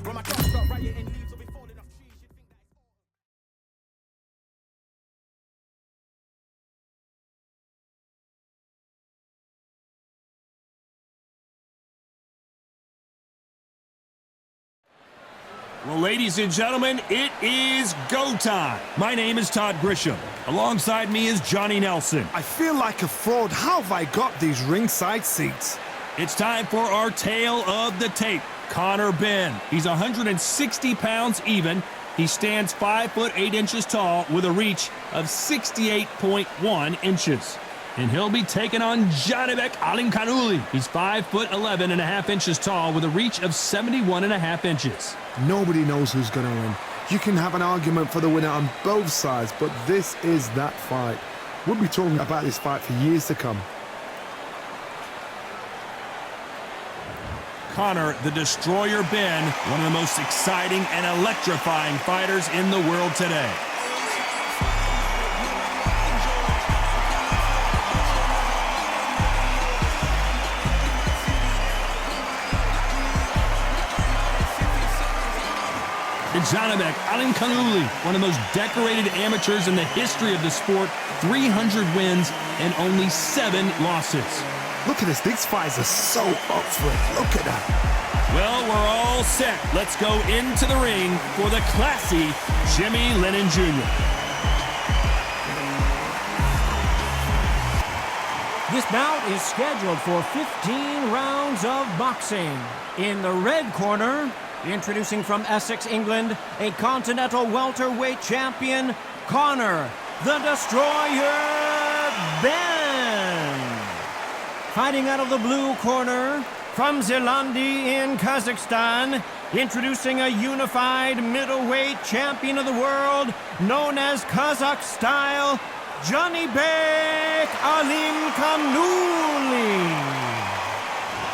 When my dogs start rioting, leaves will be falling off trees. You think that Well, ladies and gentlemen, it is go time. My name is Todd Grisham. Alongside me is Johnny Nelson. I feel like a fraud. How have I got these ringside seats? It's time for our tale of the tape. Conor Benn. He's 160 pounds even. He stands 5 foot 8 inches tall with a reach of 68.1 inches. And he'll be taking on Janibek Alimkhanuly. He's 5 foot 11 and a half inches tall with a reach of 71 and a half inches. Nobody knows who's going to win. You can have an argument for the winner on both sides, but this is that fight. We'll be talking about this fight for years to come. Conor, the Destroyer Benn, one of the most exciting and electrifying fighters in the world today. Janibek Alimkhanuly, one of the most decorated amateurs in the history of the sport, 300 wins and only 7 losses. Look at this. These fights are so up for it. Look at that. Well, we're all set. Let's go into the ring for the classy Jimmy Lennon Jr. This bout is scheduled for 15 rounds of boxing. In the red corner, introducing from Essex, England, a continental welterweight champion, Conor, the Destroyer Benn. Fighting out of the blue corner, from Zilandi in Kazakhstan, introducing a unified middleweight champion of the world, known as Kazakh style, Janibek Alimkhanuly.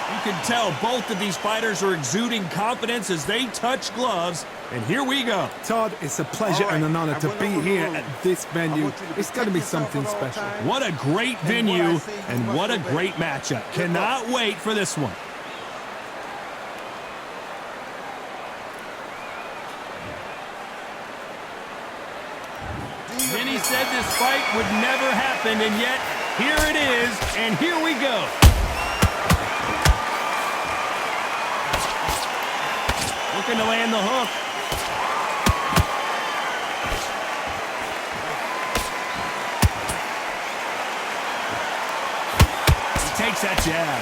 You can tell both of these fighters are exuding confidence as they touch gloves, and here we go. Todd, it's a pleasure and an honor to be here at this venue. It's going to be something special. What a great venue, and what a great matchup. Cannot wait for this one. Vinny said this fight would never happen, and yet here it is, and here we go. Looking to land the hook. He takes that jab.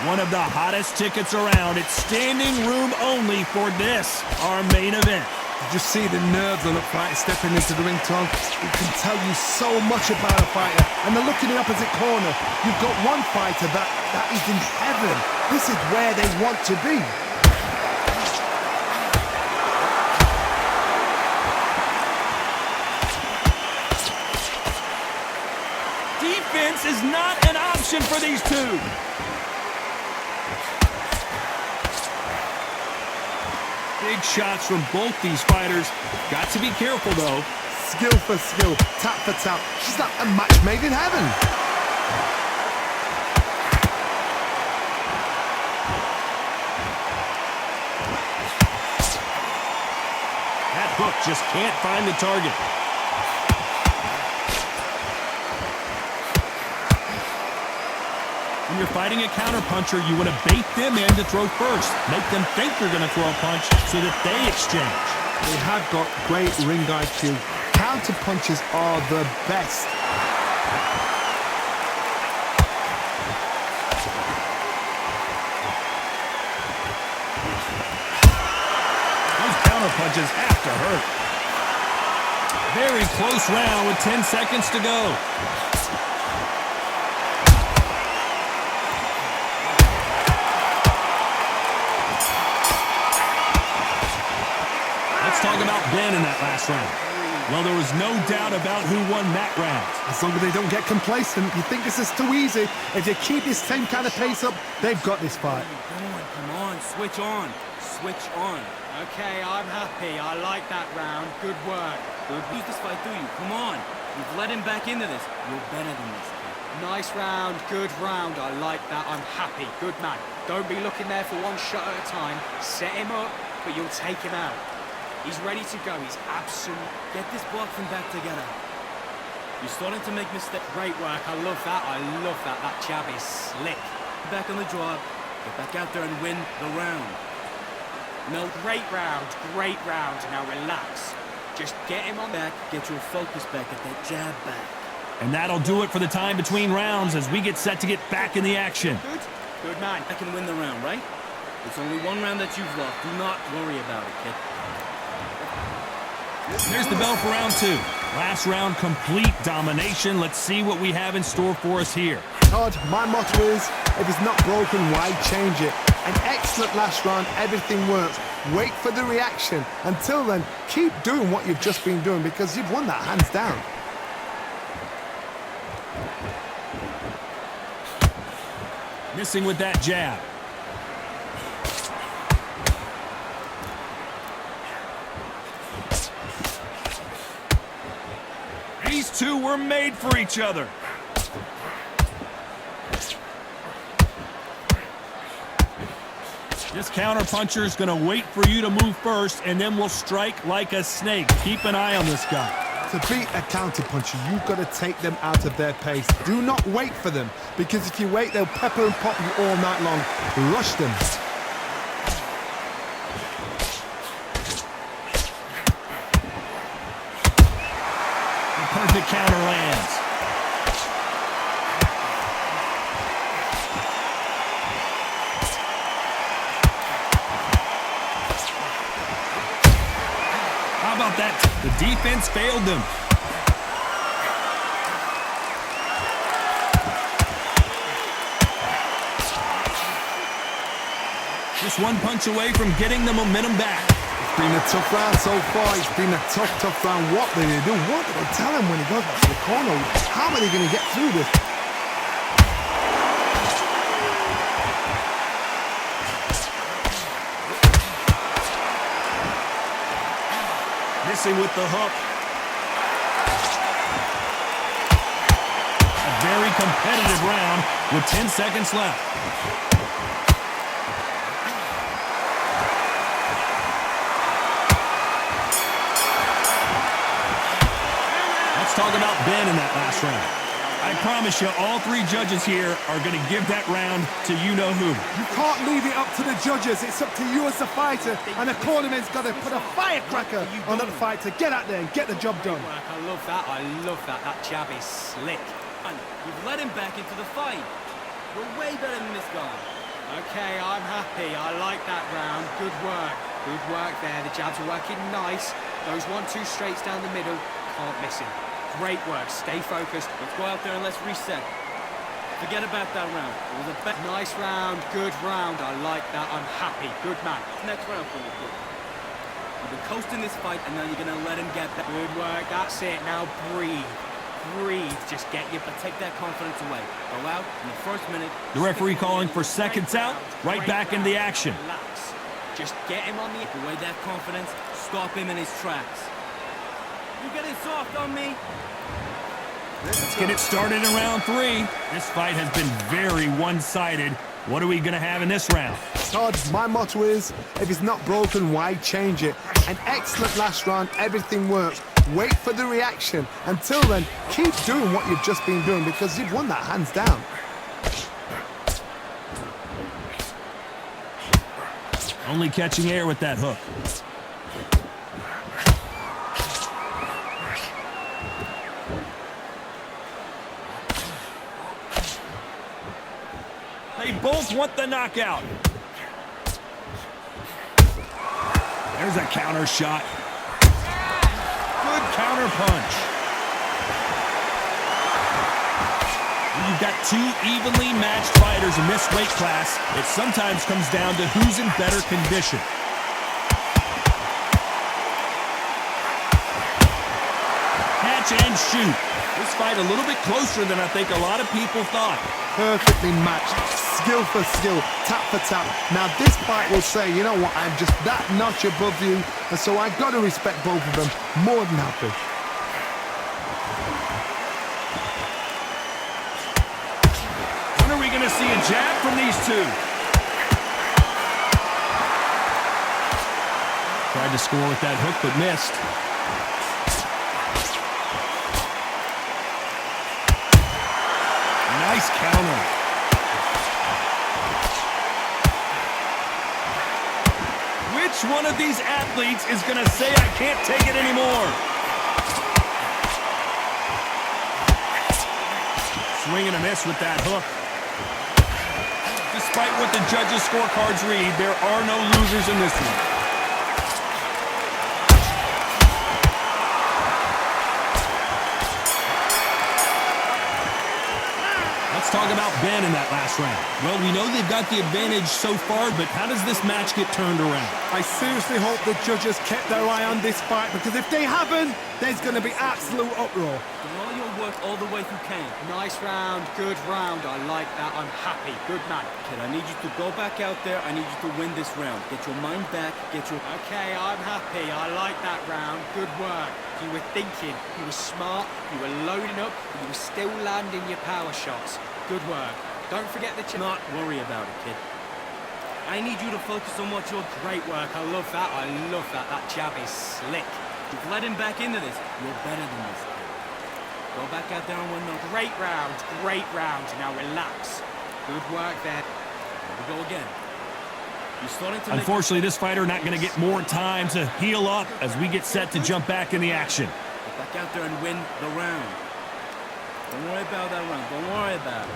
One of the hottest tickets around. It's standing room only for this, our main event. Did you see the nerves on the fighter stepping into the ring, Tom? It can tell you so much about a fighter. And then look in the opposite corner. You've got one fighter that is in heaven. This is where they want to be. Defense is not an option for these two. Big shots from both these fighters. Got to be careful, though. Skill for skill, tap for tap. She's like a match made in heaven. That hook just can't find the target. When you're fighting a counterpuncher, you want to bait them in to throw first. Make them think you're going to throw a punch so that they exchange. They have got great ring IQ. Counter punches are the best. Those counter punches have to hurt. Very close round with 10 seconds to go. Let's talk about Benn in that last round. Well, there was no doubt about who won that round. As long as they don't get complacent, you think this is too easy. If they keep this same kind of pace up, they've got this fight. Come on, switch on. Switch on. Okay, I'm happy. I like that round. Good work. We'll lose this fight through you. Come on. You've let him back into this. You're better than this. Nice round, good round. I like that. I'm happy. Good man. Don't be looking there for one shot at a time. Set him up, but you'll take him out. He's ready to go. He's absolute. Get this boxing back together. You're starting to make mistakes. Great work. I love that. I love that. That jab is slick. Back on the job. Get back out there and win the round. No, great round. Great round. Now relax. Just get him on Back, get your focus back, get that jab back. And that'll do it for the time between rounds as we get set to get back in the action. Good. Good man. I can win the round, right? It's only one round that you've lost. Do not worry about it, kid. There's the bell for round 2. Last round, complete domination. Let's see what we have in store for us here. Todd, my motto is, if it's not broken, why change it? An excellent last round, everything works. Wait for the reaction. Until then, keep doing what you've just been doing because you've won that hands down. Missing with that jab. These two were made for each other. This counterpuncher is going to wait for you to move first, and then will strike like a snake. Keep an eye on this guy. To beat a counterpuncher, you've got to take them out of their pace. Do not wait for them, because if you wait, they'll pepper and pop you all night long. Rush them. The perfect counter lands. How about that? The defense failed them. Just one punch away from getting the momentum back. It's been a tough round so far. It's been a tough round. What do they do? What do they tell him when he goes back to the corner? How are they going to get through this? Missing with the hook. A very competitive round with 10 seconds left. Let's talk about Benn in that last round. I promise you, all three judges here are going to give that round to you-know-who. You can't leave it up to the judges. It's up to you as the fighter, and the cornerman's got to put a firecracker on that fight to get out there and get the job done. I love that. I love that. That jab is slick. And you've let him back into the fight. You're way better than this guy. Okay, I'm happy. I like that round. Good work. Good work there. The jabs are working nice. Those 1-2 straights down the middle. Can't miss him. Great work. Stay focused. Let's go out there and let's reset. Forget about that round. It was a Nice round. Good round. I like that. I'm happy. Good man. next round for you, kid. You've been coasting this fight, and now you're going to let him get that. Good work. That's it. Now breathe. Breathe. Just get your... But take that confidence away. Go out in the first minute. The referee calling for seconds out. Right back into the action. Relax. Just get him on the... Away that confidence. Stop him in his tracks. You're getting soft on me. Let's get it started in round 3. This fight has been very one-sided. What are we going to have in this round? Todd, my motto is, if it's not broken, why change it? An excellent last round, everything works. Wait for the reaction. Until then, keep doing what you've just been doing because you've won that hands down. Only catching air with that hook. They both want the knockout. There's a counter shot. Good counter punch. You've got two evenly matched fighters in this weight class. It sometimes comes down to who's in better condition. Catch and shoot. This fight a little bit closer than I think a lot of people thought. Perfectly matched, skill for skill, tap for tap. Now this fight will say, you know what, I'm just that notch above you, and so I've got to respect both of them more than happy. a jab from these two. Tried to score with that hook, but missed. Nice counter. Which one of these athletes is going to say, I can't take it anymore? Swing and a miss with that hook. Despite what the judges' scorecards read, there are no losers in this one. Let's talk about Benn in that last round. Well, we know they've got the advantage so far, but how does this match get turned around? I seriously hope the judges kept their eye on this fight, because if they haven't, there's going to be absolute uproar. Do all your work all the way through Kane. Nice round, good round. I like that. I'm happy. Good man. Kid, I need you to go back out there. I need you to win this round. Get your mind back. Get your... Okay, I'm happy. I like that round. Good work. You were thinking. You were smart. You were loading up. But you were still landing your power shots. Good work. Don't forget the... Not worry about it, kid. I need you to focus on what you're... Great work. I love that. I love that. That jab is slick. You've let him back into this. You're better than this, kid. Go back out there and win the... Great round. Great round. Now relax. Good work there. Here we go again. You're starting to Unfortunately, this fighter not going to get more time to heal up as we get set to jump back in the action. Get back out there and win the round. Don't worry about that round. Don't worry about it.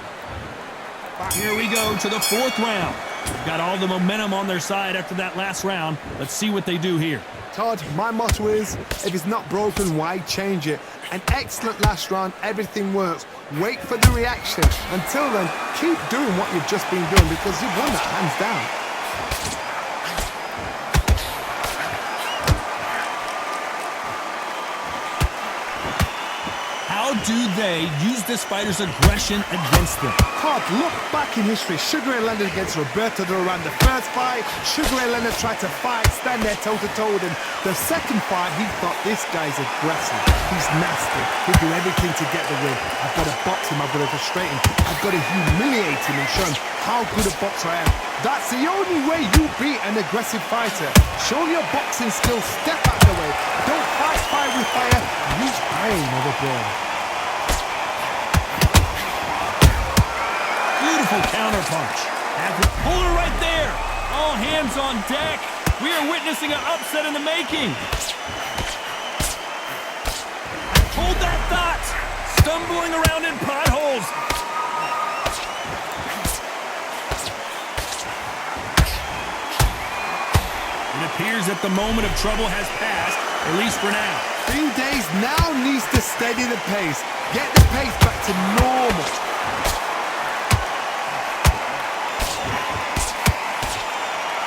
Here we go to the fourth round. They've got all the momentum on their side after that last round. Let's see what they do here. Todd, my motto is, if it's not broken, why change it? An excellent last round, everything works. Wait for the reaction. Until then, keep doing what you've just been doing, because you've won that hands down. How do they use this fighter's aggression against them? Todd, look back in history. Sugar Ray Leonard against Roberto Duran. The first fight, Sugar Ray Leonard tried to fight, stand there toe-to-toe with him. The second fight, he thought, this guy's aggressive. He's nasty. He'll do everything to get the win. I've got to box him. I've got to frustrate him. I've got to humiliate him and show him how good a boxer I am. That's the only way you beat an aggressive fighter. Show your boxing skills. Step out of the way. Don't fight fire with fire. Use brain over brawn. Beautiful counter punch. Hold her right there. All hands on deck. We are witnessing an upset in the making. Hold that thought. Stumbling around in potholes. It appears that the moment of trouble has passed, at least for now. Green Days now needs to steady the pace. Get the pace back to normal.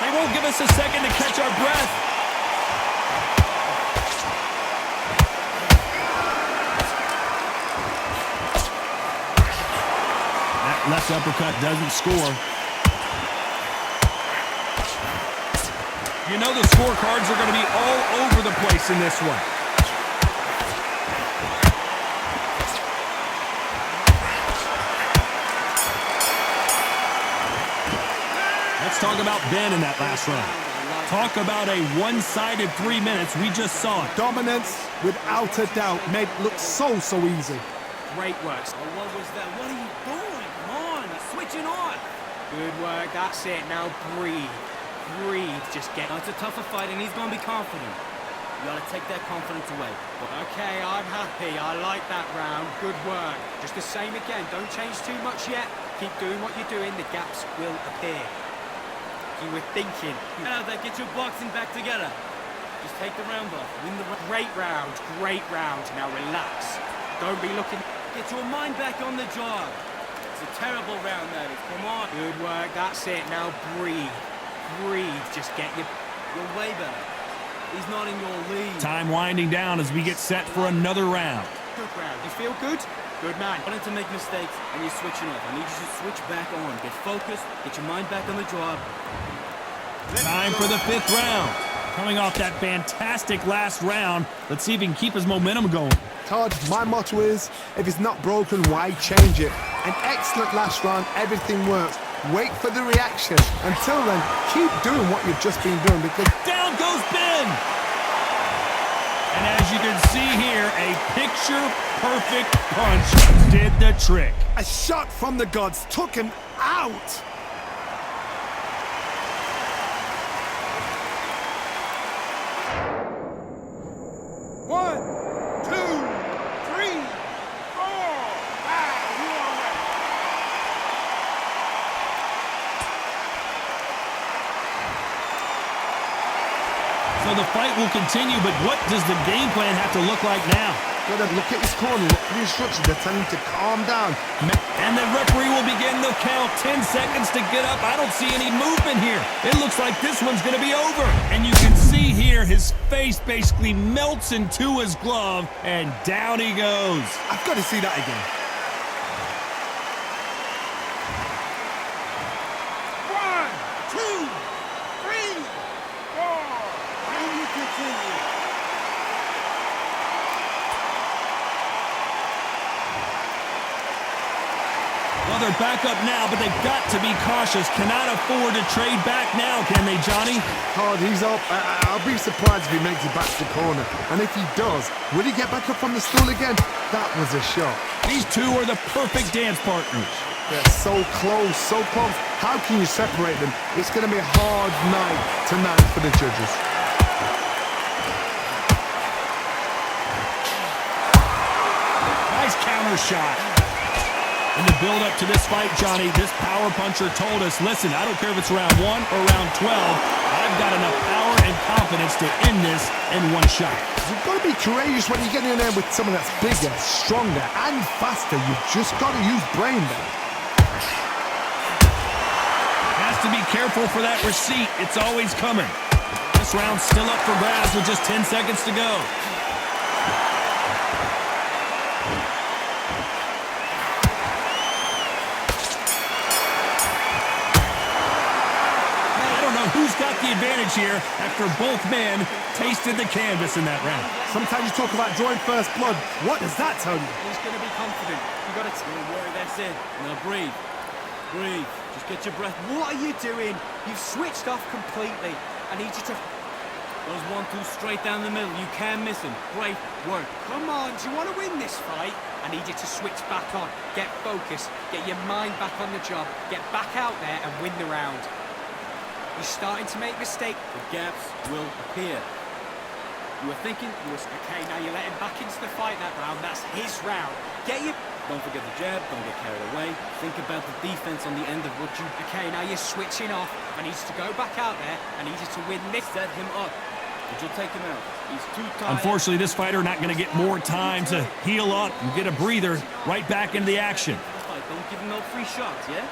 They won't give us a second to catch our breath. That left uppercut doesn't score. You know the scorecards are going to be all over the place in this one. Let's talk about Benn in that last round. Talk about a one-sided 3 minutes. We just saw it. Dominance, without a doubt, made it look so easy. Great work. Oh, what was that? What are you doing? Come on. You're switching on. Good work. That's it. Now breathe. Breathe. Just get... Now, it's a tougher fight, and he's going to be confident. You got to take that confidence away. Okay, I'm happy. I like that round. Good work. Just the same again. Don't change too much yet. Keep doing what you're doing. The gaps will appear. You were thinking. Get out there. Get your boxing back together. Just take the round off. Win the round. Great round. Great round. Now relax. Don't be looking... Get your mind back on the job. It's a terrible round, that is. Come on. Good work. That's it. Now breathe. Breathe. Just get your... You're way better. He's not in your league. Time winding down as we get set for another round. Good round. You feel good? Good man. I wanted to make mistakes, and you're switching off. I need you to switch back on. Get focused. Get your mind back on the job. Time for the fifth round. Coming off that fantastic last round, let's see if he can keep his momentum going. Todd, my motto is, if it's not broken, why change it? An excellent last round, everything works. Wait for the reaction. Until then, keep doing what you've just been doing because... Down goes Benn! And as you can see here, a picture-perfect punch did the trick. A shot from the gods took him out. One, two, three, four, five. You are ready. So the fight will continue, but what does the game plan have to look like now? Gotta look at his corner, look for the instructions. They're telling him to calm down. And the referee will begin the count. 10 seconds to get up. I don't see any movement here. It looks like this one's going to be over. And you can see here his face basically melts into his glove, and down he goes. I've got to see that again. One, two, three, four. And you continue. Well, they're back up now, but they've got to be cautious. Cannot afford to trade back now, can they, Johnny? Todd, he's up. I'll be surprised if he makes it back to the corner. And if he does, will he get back up on the stool again? That was a shot. These two are the perfect dance partners. They're so close, so close. How can you separate them? It's going to be a hard night tonight for the judges. Nice counter shot. In the build-up to this fight, Johnny, this power puncher told us, listen, I don't care if it's round 1 or round 12, I've got enough power and confidence to end this in one shot. You've got to be courageous when you get in there with someone that's bigger, stronger, and faster. You've just got to use brain there. Has to be careful for that receipt. It's always coming. This round's still up for grabs with just 10 seconds to go. Who's got the advantage here after both men tasted the canvas in that round? Sometimes you talk about drawing first blood. What does that tell you? He's going to be confident. You got to... Don't worry, that's it. Now breathe. Breathe. Just get your breath. What are you doing? You've switched off completely. I need you to... Those 1-2 straight down the middle. You can't miss him. Great work. Come on, do you want to win this fight? I need you to switch back on. Get focused. Get your mind back on the job. Get back out there and win the round. You're starting to make mistakes. The gaps will appear. You were thinking... Okay, now you let him back into the fight that round. That's his round. Get your... Don't forget the jab. Don't get carried away. Think about the defense on the end of what you... Okay, now you're switching off. I need you to go back out there. I need you to win this. Set him up. But you'll take him out. He's too tired. Unfortunately, this fighter not going to get more time to heal up and get a breather right back into the action. Don't give him no free shots, yeah?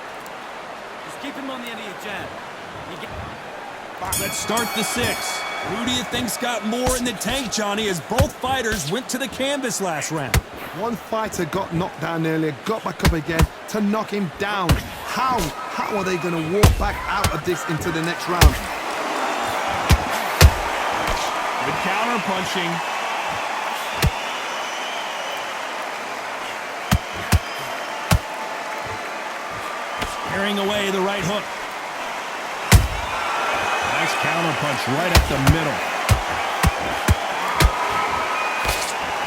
Just keep him on the end of your jab. Let's start the 6. Who do you think's got more in the tank, Johnny, as both fighters went to the canvas last round? One fighter got knocked down earlier, got back up again to knock him down. How are they going to walk back out of this into the next round? Good counter punching. Carrying away the right hook. Nice counter punch right up the middle.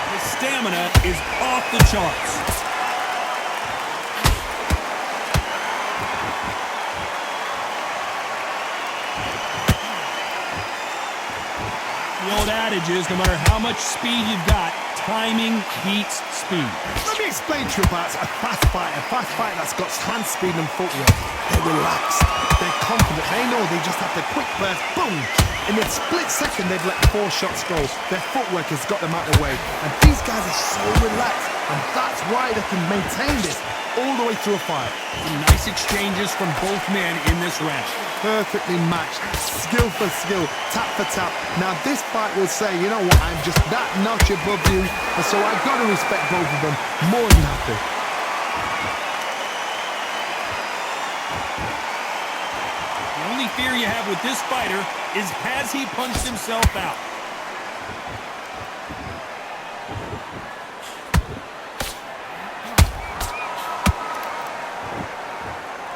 His stamina is off the charts. The old adage is no matter how much speed you've got, timing beats speed. Let me explain to you about a fast fighter that's got hand speed and footwork. They're relaxed, they're confident, they know they just have the quick burst, boom! In a split second they've let 4 shots go. Their footwork has got them out of the way. And these guys are so relaxed, and that's why they can maintain this all the way through a fight. Some nice exchanges from both men in this round. Perfectly matched, skill for skill, tap for tap. Now this fight will say, you know what, I'm just that notch above you, and so I've got to respect both of them more than happy. The only fear you have with this fighter is, has he punched himself out?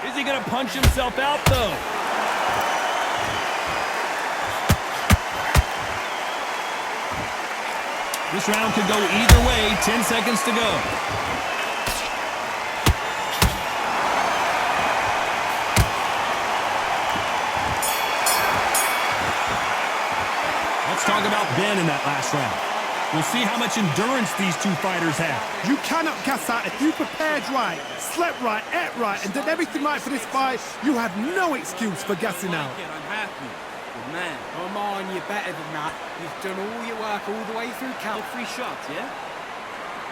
Is he going to punch himself out, though? This round could go either way. 10 seconds to go. Let's talk about Benn in that last round. We'll see how much endurance these two fighters have. You cannot gas out. If you prepared right, slept right, ate right, and did everything right for this fight, you have no excuse for gassing out. I'm happy. Good man. Come on, you're better than that. You've done all your work all the way through count. 3 shots, yeah?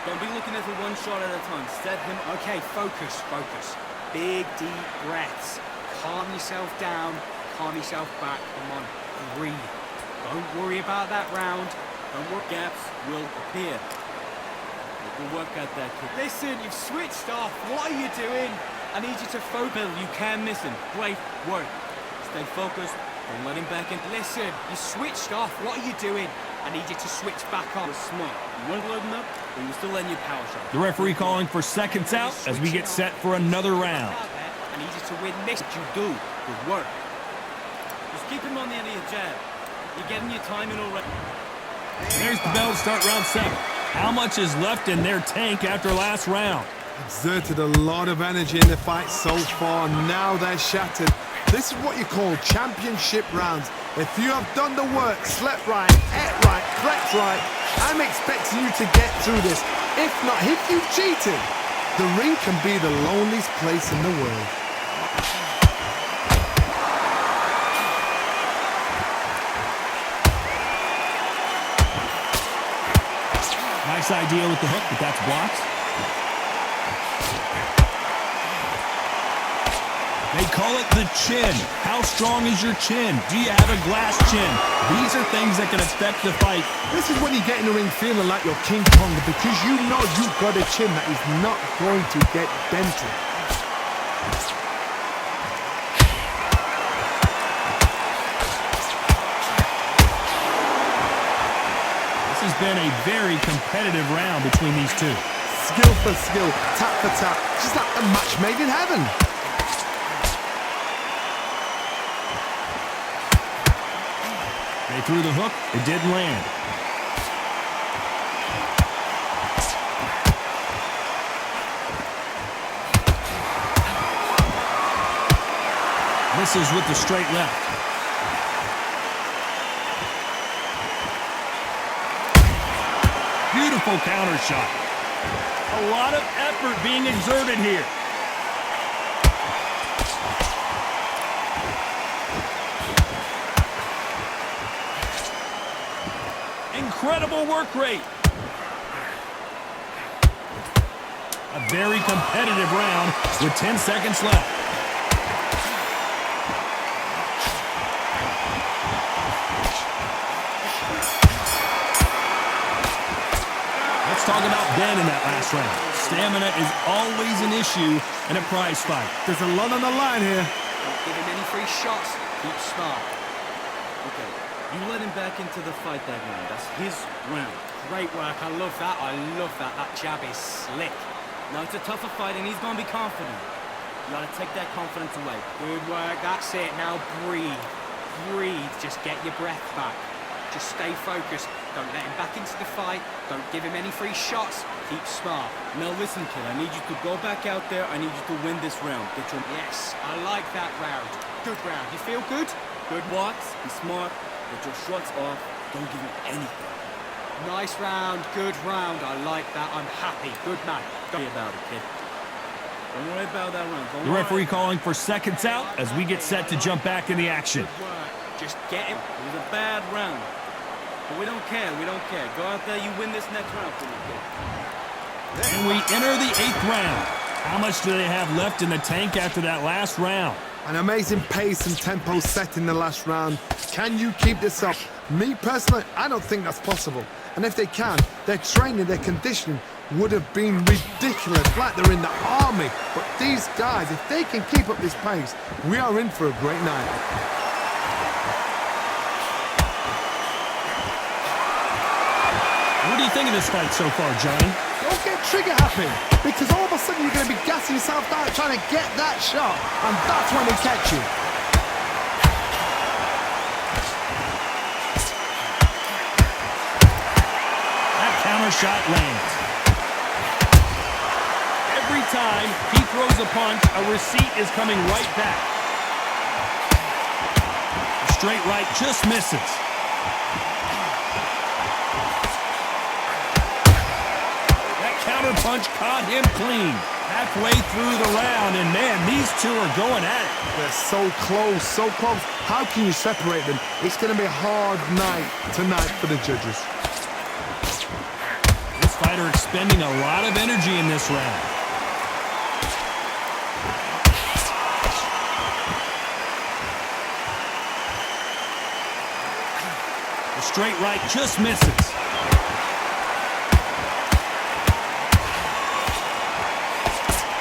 Don't be looking at it 1 shot at a time. Set him up. Okay, focus, focus. Big, deep breaths. Calm yourself down. Calm yourself back. Come on, breathe. Don't worry about that round. Don't work. Gaps will appear. We'll work at that kick. Listen, you've switched off. What are you doing? I need you to focus. Bill, you can't miss him. Great work. Stay focused. Don't let him back in. Listen, you switched off. What are you doing? I need you to switch back on. You're smart. You weren't loading up, but you were still letting your power shot. The referee calling for seconds out as we get set for another round. I need you to win this. You do. Good work. Just keep him on the end of your jab. You're getting your timing already. There's the bell to start round 7. How much is left in their tank after last round? Exerted a lot of energy in the fight so far. Now they're shattered. This is what you call championship rounds. If you have done the work, slept right, ate right, prepped right, I'm expecting you to get through this. If not, if you've cheated, the ring can be the loneliest place in the world. Nice idea with the hook, but that's blocked. They call it the chin. How strong is your chin? Do you have a glass chin? These are things that can affect the fight. This is when you get in the ring feeling like you're King Kong because you know you've got a chin that is not going to get dented. This has been a very competitive round between these two. Skill for skill, tap for tap, just like a match made in heaven. They threw the hook, it didn't land. Misses with the straight left. Beautiful counter shot. A lot of effort being exerted here. Incredible work rate. A very competitive round with 10 seconds left. Let's talk about Benn in that last round. Stamina is always an issue in a prize fight. There's a lot on the line here. Don't give him any free shots. Keep smart. Okay. You let him back into the fight that round. That's his round. Great work. I love that. I love that. That jab is slick. Now it's a tougher fight and he's going to be confident. You got to take that confidence away. Good work. That's it. Now breathe. Breathe. Just get your breath back. Just stay focused. Don't let him back into the fight. Don't give him any free shots. Keep smart. Now listen, kid. I need you to go back out there. I need you to win this round. Get your... Yes, I like that round. Good round. You feel good? Good walks. Be smart. Get your shots off. Don't give him anything. Nice round. Good round. I like that. I'm happy. Good man. Don't worry about it, kid. Don't worry about that round. The referee calling for seconds out as we get set to jump back in the action. Good work. Just get him. It was a bad round. But we don't care. We don't care. Go out there. You win this next round for me, kid. And we enter the 8th round. How much do they have left in the tank after that last round? An amazing pace and tempo set in the last round. Can you keep this up? Me personally, I don't think that's possible. And if they can, their training, their conditioning would have been ridiculous, like they're in the army. But these guys, if they can keep up this pace, we are in for a great night. What do you think of this fight so far, Johnny? Don't get trigger happy, because all of a sudden you're going to be gassing yourself out trying to get that shot, and that's when they catch you. That counter shot lands. Every time he throws a punch, a receipt is coming right back. The straight right just misses. Counter punch caught him clean. Halfway through the round, and man, these two are going at it. They're so close, so close. How can you separate them? It's going to be a hard night tonight for the judges. This fighter expending a lot of energy in this round. The straight right just misses.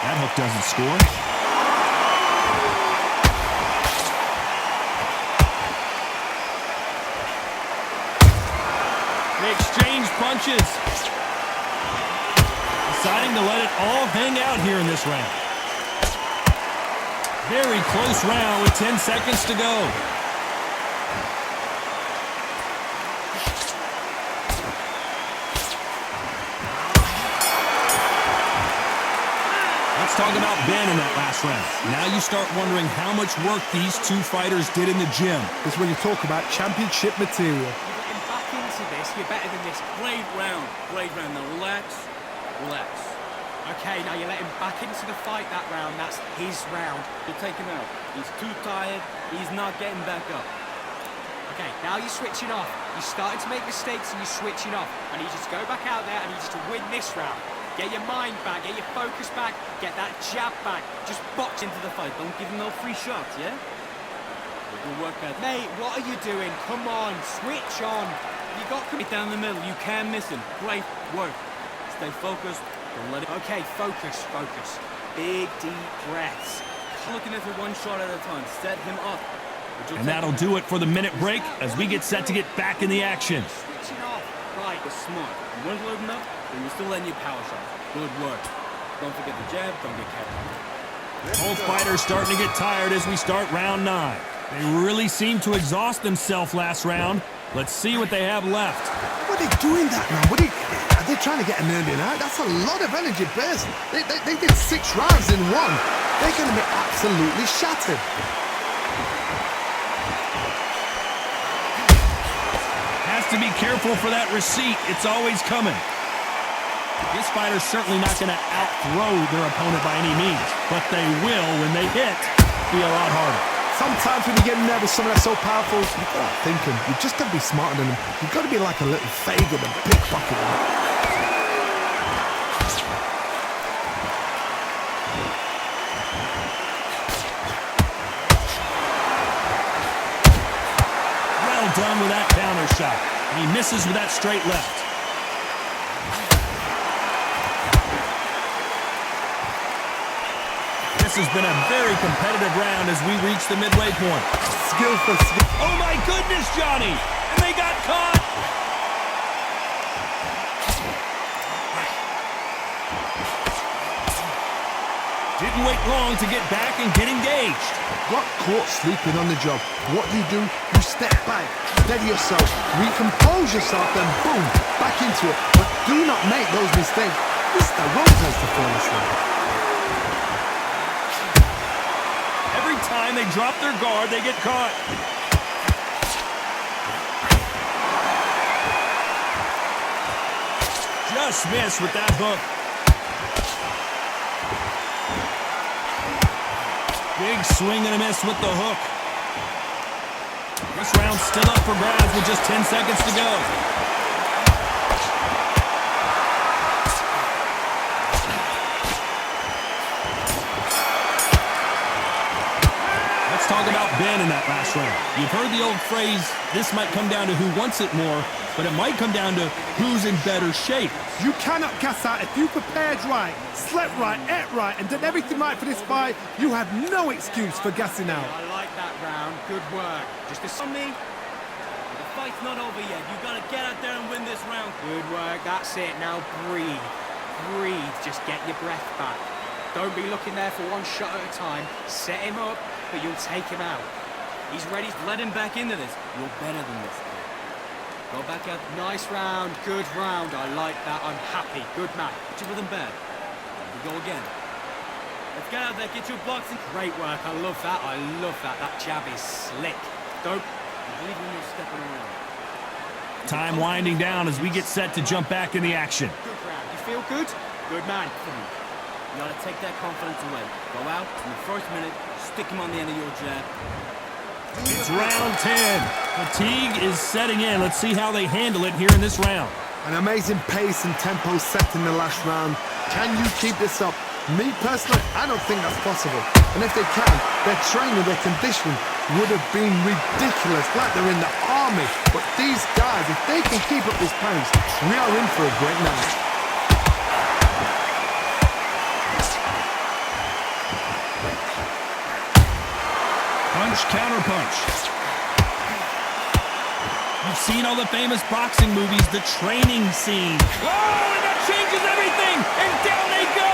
That hook doesn't score. They exchange punches. Deciding to let it all hang out here in this round. Very close round with 10 seconds to go. Let's talk about Benn in that last round. Now you start wondering how much work these two fighters did in the gym. This is when you talk about championship material. You're getting back into this. You're better than this. Great round. Great round. Now relax. Relax. Okay, now you let him back into the fight that round. That's his round. You'll take him out. He's too tired. He's not getting back up. Okay, now you're switching off. You're starting to make mistakes and you're switching off. I need you to go back out there. I need you to win this round. Get your mind back, get your focus back, get that jab back. Just box into the fight. Don't give him no free shots, yeah? Good work, Pat. Mate, what are you doing? Come on, switch on. You got Right down the middle. You can't miss him. Great work. Stay focused. Don't let it... Okay, focus, focus. Big, deep breaths. Looking at it one shot at a time. Set him up. And that'll do it for the minute break as we get set to get back in the action. Switching off. Right. You're smart. You weren't loading up, but you're still letting your power shots. Good work. Don't forget the jab. Don't get carried. Both fighters starting to get tired as we start round 9. They really seemed to exhaust themselves last round. Let's see what they have left. What are they doing that now? Are they trying to get an early night? That's a lot of energy burst. They did 6 rounds in one. They're going to be absolutely shattered. Has to be careful for that receipt. It's always coming. This fighter's certainly not going to out-throw their opponent by any means, but they will, when they hit, be a lot harder. Sometimes when you get in there with someone that's so powerful, you've got to think him. You've just got to be smarter than him. You've got to be like a little Fagin and pickpocket him. Well done with that counter shot. And he misses with that straight left. This has been a very competitive round as we reach the midway point. Skill for skill. Oh my goodness, Johnny! And they got caught! Didn't wait long to get back and get engaged. Got caught sleeping on the job. What do? You step back, steady yourself, recompose yourself, then boom, back into it. But do not make those mistakes. Mr. Rose has to fall asleep. Every time they drop their guard, they get caught. Just missed with that hook. Big swing and a miss with the hook. This round's still up for grabs with just 10 seconds to go. Let's talk about Benn in that last round. You've heard the old phrase, this might come down to who wants it more, but it might come down to who's in better shape. You cannot gas out. If you prepared right, slept right, ate right, and did everything right for this fight, you have no excuse for gassing out. I like that round. Good work. Just to On me. The fight fight's not over yet. You gotta get out there and win this round. Good work, that's it. Now breathe. Breathe, just get your breath back. Don't be looking there for one shot at a time. Set him up, but you'll take him out. He's ready. Let him back into this. You're better than this. Go back out. Nice round, good round. I like that, I'm happy. Good man. Cheaper than bad. We go again. Let's get out there, get your boxing. Great work, I love that, I love that. That jab is slick. Don't... I believe when you're stepping around. Time winding down as we get set to jump back in the action. Good round. You feel good? Good man. You gotta take that confidence away. Go out in the first minute, stick him on the end of your jab. It's round 10. Fatigue is setting in. Let's see how they handle it here in this round. An amazing pace and tempo set in the last round. Can you keep this up? Me personally, I don't think that's possible. And if they can, their training, their conditioning would have been ridiculous, like they're in the army. But these guys, if they can keep up this pace, we are in for a great night. Punch, counter punch. You've seen all the famous boxing movies, the training scene. Oh, and that changes everything! And down they go!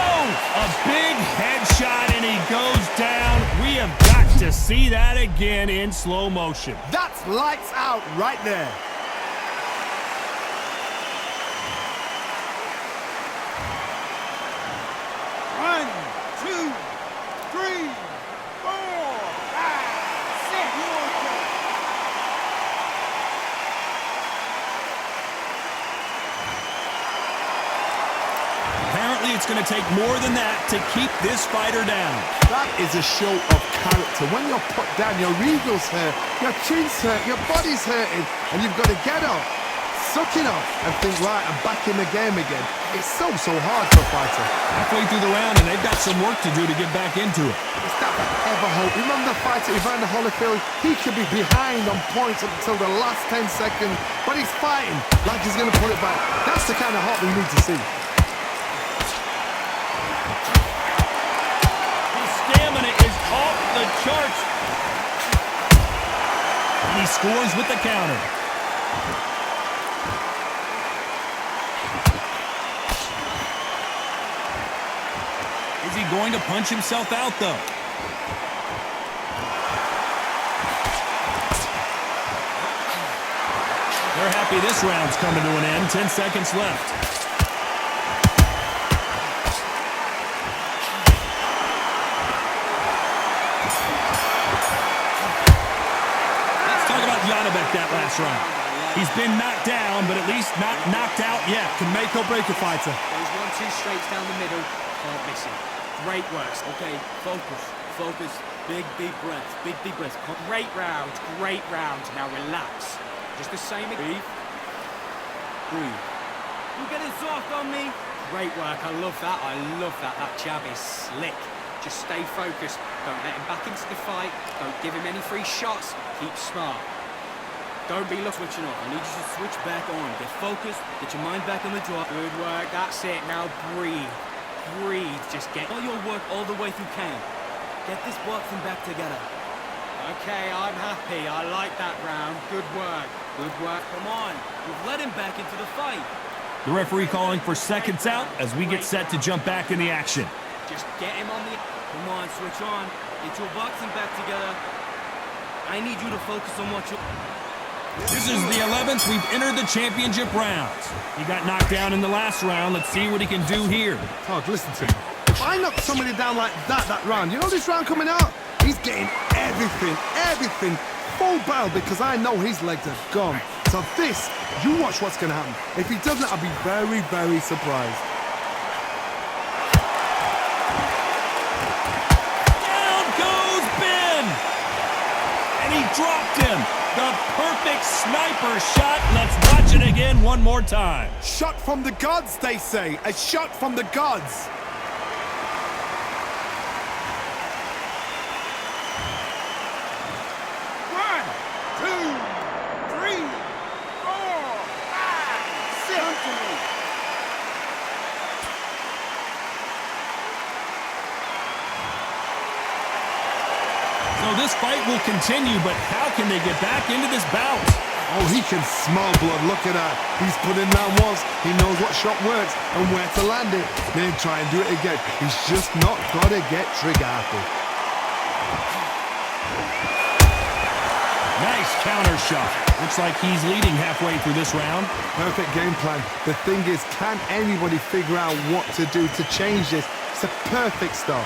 A big headshot, and he goes down. We have got to see that again in slow motion. That's lights out right there. One, two, three, four, five, six. Apparently, it's going to take more than that to keep this fighter down. That is a show of character. When you're put down, your ego's hurt, your chin's hurt, your body's hurting, and you've got to get up, suck it up, and think, right, I'm back in the game again. It's so hard for a fighter. Halfway through the round, and they've got some work to do to get back into it. Is that ever hope? Remember the fighter Evander Holyfield? He could be behind on points up until the last 10 seconds, but he's fighting like he's going to pull it back. That's the kind of hope we need to see. His stamina is off the charts. And he scores with the counter. Is he going to punch himself out, though? They're happy this round's coming to an end. 10 seconds left. Let's talk about Janibek that last round. He's been knocked down, but at least not knocked out yet. Can make or break a fighter. Those 1-2 straights down the middle, can't miss him. Great work. Okay, focus, focus. Big, deep breaths, big, deep breaths. Great round, great round. Now relax. Just the same. Breathe. Breathe. You're getting soft on me. Great work, I love that, I love that. That jab is slick. Just stay focused. Don't let him back into the fight. Don't give him any free shots. Keep smart. Don't be Switching off. I need you to switch back on. Get focused. Get your mind back on the draw. Good work, that's it. Now breathe. Breathe. Just get all your work all the way through camp. Get this boxing back together. Okay, I'm happy. I like that round. Good work. Good work. Come on. You've let him back into the fight. The referee calling for seconds out as we get set to jump back in the action. Just get him on the... Come on, switch on. Get your boxing back together. I need you to focus on what you... This is the 11th. We've entered the championship rounds. He got knocked down in the last round. Let's see what he can do here. Todd, listen to me. If I knock somebody down like that round, you know this round coming out? He's getting everything full barrel because I know his legs are gone. So this, you watch what's going to happen. If he doesn't, I'll be very, very surprised. Down goes Benn! And he dropped him. The perfect sniper shot. Let's watch it again one more time. Shot from the gods, they say. A shot from the gods. One, two, three, four, five, six. So this this fight will continue, but how can they get back into this bout? Oh, he can smell blood. Look at that. He's put in that once. He knows what shot works and where to land it. Then try and do it again. He's just not got to get trigger happy. Nice counter shot. Looks like he's leading halfway through this round. Perfect game plan. The thing is, can anybody figure out what to do to change this? It's a perfect start.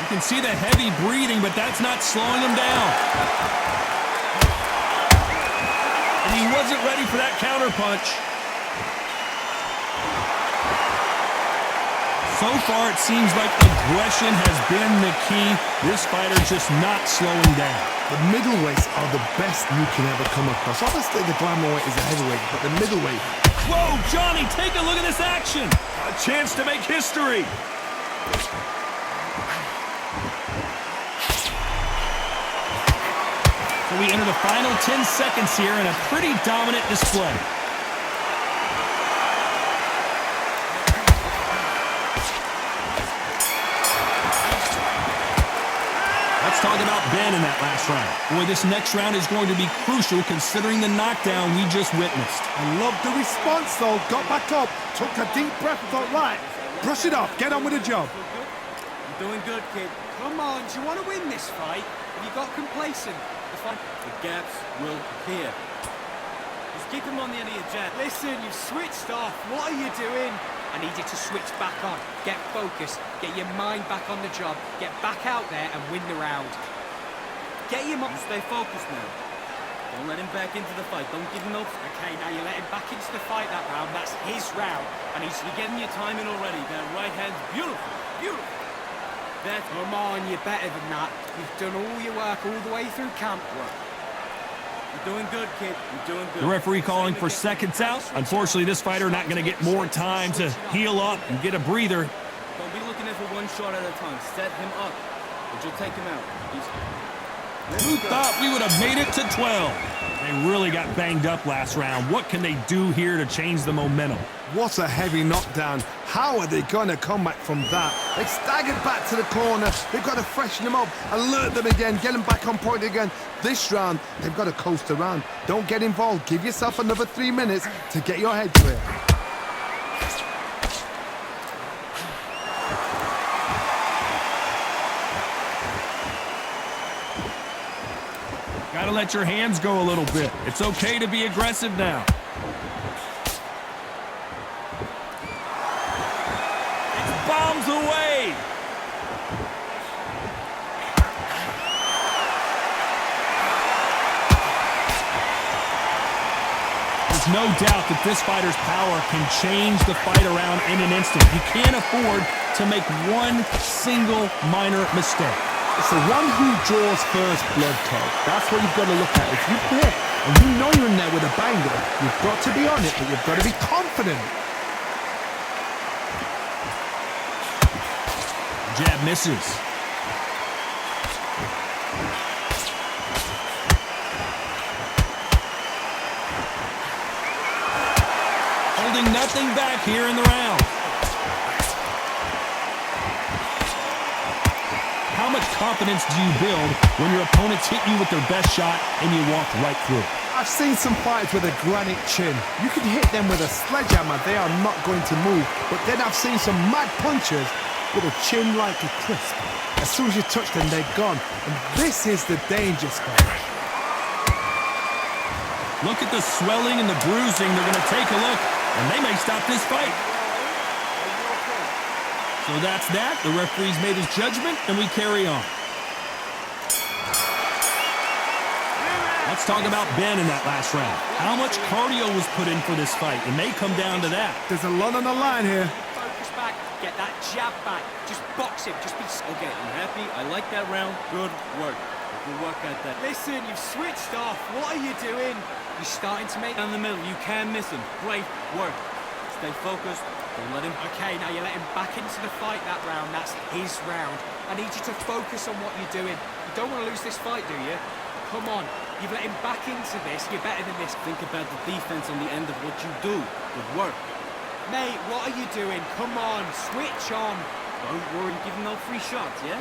You can see the heavy breathing, but that's not slowing him down. And he wasn't ready for that counter punch. So far, it seems like aggression has been the key. This fighter just not slowing down. The middleweights are the best you can ever come across. Obviously, the glamour weight is a heavyweight, but the middleweight... Whoa, Johnny, take a look at this action. A chance to make history. So we enter the final 10 seconds here in a pretty dominant display. Let's talk about Benn in that last round. Boy, this next round is going to be crucial considering the knockdown we just witnessed. I love the response, though. Got back up, took a deep breath, thought, right, brush it off, get on with the job. You're doing good, kid. Come on, do you want to win this fight? Have you got complacent? The gaps will appear. Just keep him on the end of your jab. Listen, you've switched off. What are you doing? I need you to switch back on. Get focused. Get your mind back on the job. Get back out there and win the round. Get your mind. Stay focused now. Don't let him back into the fight. Don't give him no... Okay, now you let him back into the fight that round. That's his round. And you're getting your time in already. That right hand's beautiful. Beautiful. That's... Come on, you're better than that. You've done all your work all the way through camp. You're doing good, kid. You're doing good. The referee calling for seconds out. Unfortunately, this fighter not going to get more time to heal up and get a breather. Don't be looking at for one shot at a time. Set him up, but you'll take him out. Who thought we would have made it to 12? They really got banged up last round. What can they do here to change the momentum? What a heavy knockdown. How are they going to come back from that? They staggered back to the corner. They've got to freshen them up, alert them again, get them back on point again. This round, they've got to coast around. Don't get involved. Give yourself another 3 minutes to get your head clear. Gotta let your hands go a little bit. It's okay to be aggressive now. It's bombs away. There's no doubt that this fighter's power can change the fight around in an instant. You can't afford to make one single minor mistake. It's the one who draws first blood, Todd. That's what you've got to look at. If you hit and you know you're in there with a banger, you've got to be on it, but you've got to be confident. Jab misses. Holding nothing back here in the round. How much confidence do you build when your opponents hit you with their best shot and you walk right through? I've seen some fighters with a granite chin. You can hit them with a sledgehammer, they are not going to move. But then I've seen some mad punchers with a chin like a crisp. As soon as you touch them, they're gone. And this is the danger spot. Look at the swelling and the bruising. They're going to take a look, and they may stop this fight. So that's that. The referee's made his judgment, and we carry on. Let's talk about Benn in that last round. How much cardio was put in for this fight? It may come down to that. There's a lot on the line here. Focus back. Get that jab back. Just box him. Just be... Okay, I'm happy. I like that round. Good work. Good work at that. Listen, you've switched off. What are you doing? You're starting to make... Down the middle. You can miss him. Great work. Stay focused. Don't let him... Okay, now you let him back into the fight that round. That's his round. I need you to focus on what you're doing. You don't want to lose this fight, do you? Come on. You've let him back into this. You're better than this. Think about the defense on the end of what you do. Good work. Mate, what are you doing? Come on, switch on. Don't worry, give him no free shots, yeah?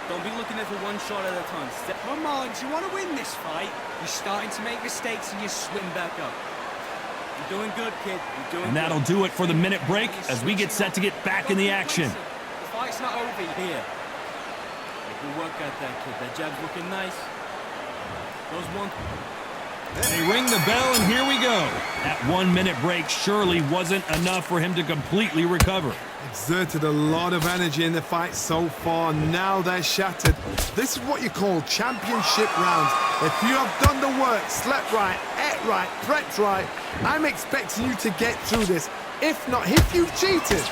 Don't be looking at it for one shot at a time. Come on, do you want to win this fight? You're starting to make mistakes and you're Swim back up. You're doing good, kid. You're doing And good. that'll do it for the minute break as we get set to get back in the action. The fight's not over yet. Here. Good work at that, kid. That jab's looking nice. Those one... They ring the bell, and here we go. That 1 minute break surely wasn't enough for him to completely recover. Exerted a lot of energy in the fight so far. Now they're shattered. This is what you call championship rounds. If you have done the work, slept right, ate right, prepped right, I'm expecting you to get through this. If not, if you've cheated,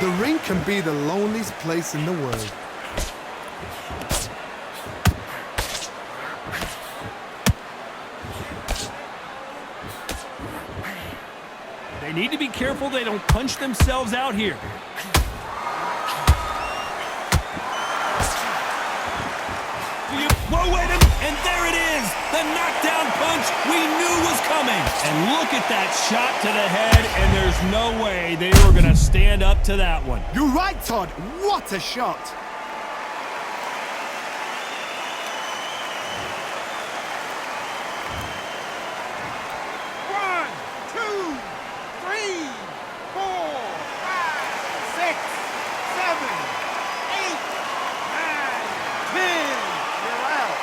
the ring can be the loneliest place in the world. They need to be careful they don't punch themselves out here. Whoa, wait a minute, and there it is! The knockdown punch we knew was coming! And look at that shot to the head, and there's no way they were gonna stand up to that one. You're right, Todd. What a shot! One, two, three, four, five, six, seven, eight, nine, 10. You're out.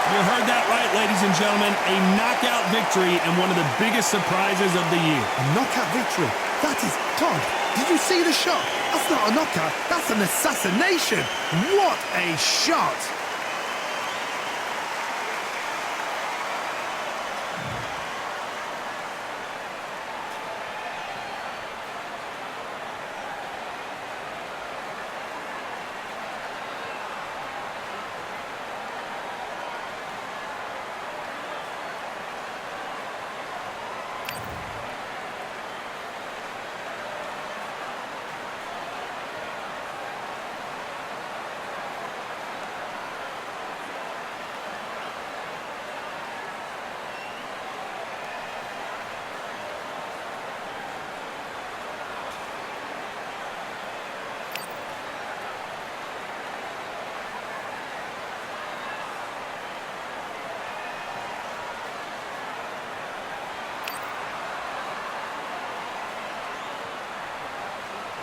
You heard that right, ladies and gentlemen. A knockout victory and one of the biggest surprises of the year. A knockout victory. That is, Todd, did you see the shot? That's not a knockout, that's an assassination. What a shot!